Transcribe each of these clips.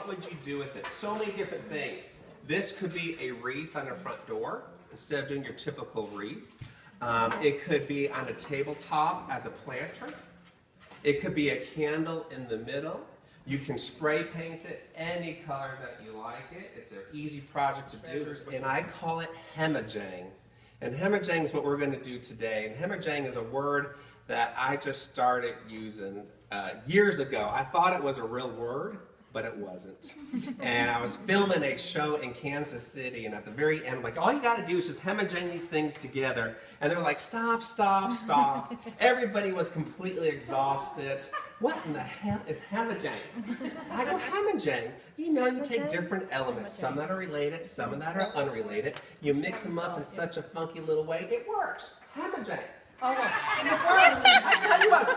what would you do with it? So many different things. This could be a wreath on a front door instead of doing your typical wreath. It could be on a tabletop as a planter. It could be a candle in the middle. You can spray paint it any color that you like it. It's an easy project to do, and I call it hemajang. And hemajang is what we're going to do today. And hemajang is a word that I just started using years ago. I thought it was a real word, but it wasn't. And I was filming a show in Kansas City, and at the very end, I'm like, all you got to do is just hemajang these things together. And they're like, stop, stop, stop. Everybody was completely exhausted. What in the hell is hemajang? I go, hemajang. You know, you take different elements, some that are related, some that are unrelated. You mix them up in such a funky little way. It works. Hemajang. Oh, and it works. I tell you what,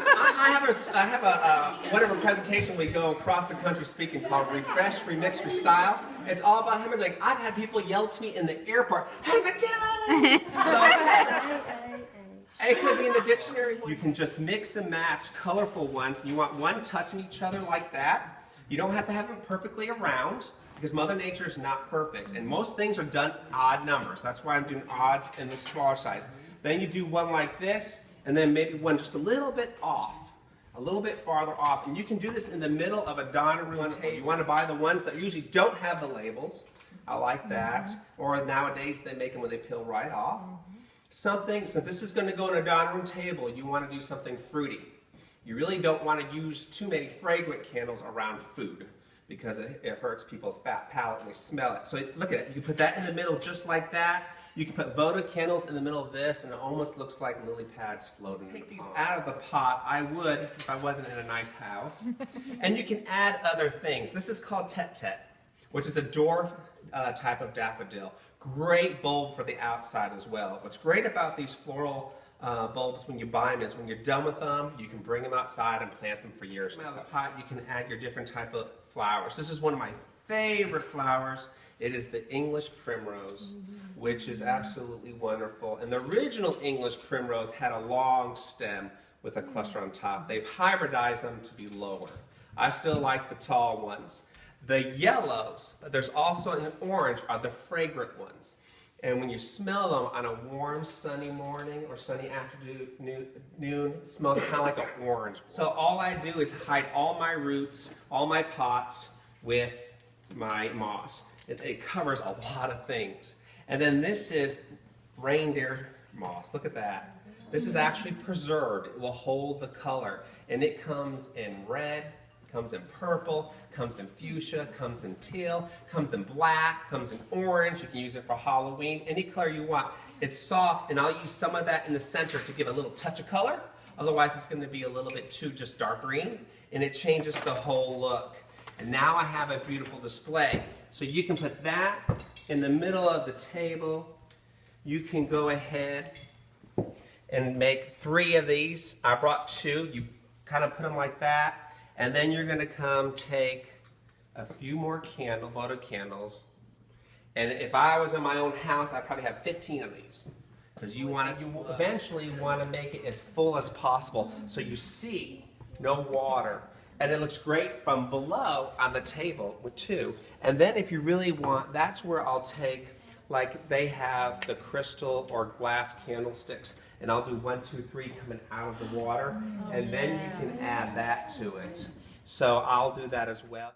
I have a whatever presentation we go across the country speaking called Refresh, Remix, Restyle. It's all about hemajang. I've had people yell to me in the airport, hemajang! So, it could be in the dictionary. You can just mix and match colorful ones. You want one touching each other like that. You don't have to have them perfectly around because Mother Nature is not perfect. And most things are done odd numbers. That's why I'm doing odds in the smaller size. Then you do one like this, and then maybe one just a little bit off, a little bit farther off. And you can do this in the middle of a dining room table. You want to buy the ones that usually don't have the labels. I like that. Or nowadays they make them where they peel right off. Something, so if this is going to go on a dining room table, you want to do something fruity. You really don't want to use too many fragrant candles around food because it hurts people's palate and they smell it. So look at it. You can put that in the middle just like that. You can put votive candles in the middle of this and it almost looks like lily pads floating. Take these out of the pot. I would if I wasn't in a nice house. And you can add other things. This is called tet-tet, which is a dwarf type of daffodil. Great bulb for the outside as well. What's great about these floral bulbs when you buy them is when you're done with them, you can bring them outside and plant them for years. Out of the pot, you can add your different type of flowers. This is one of my favorite flowers. It is the English primrose, which is absolutely wonderful. And the original English primrose had a long stem with a cluster on top. They've hybridized them to be lower. I still like the tall ones. The yellows, there's also an orange, are the fragrant ones. And when you smell them on a warm, sunny morning or sunny afternoon, it smells kind of like an orange. So all I do is hide all my roots, all my pots with my moss. It covers a lot of things. And then this is reindeer moss. Look at that. This is actually preserved. It will hold the color. And it comes in red, comes in purple, comes in fuchsia, comes in teal, comes in black, comes in orange. You can use it for Halloween, any color you want. It's soft, and I'll use some of that in the center to give a little touch of color. Otherwise, it's going to be a little bit too just dark green, and it changes the whole look. And now I have a beautiful display. So you can put that in the middle of the table. You can go ahead and make 3 of these. I brought 2. You kind of put them like that. And then you're going to come take a few more votive candles. And if I was in my own house, I'd probably have 15 of these. Because you eventually want to make it as full as possible so you see no water. And it looks great from below on the table with 2. And then if you really want, that's where I'll take, like they have the crystal or glass candlesticks. And I'll do 1, 2, 3 coming out of the water. And then you can add that to it. So I'll do that as well.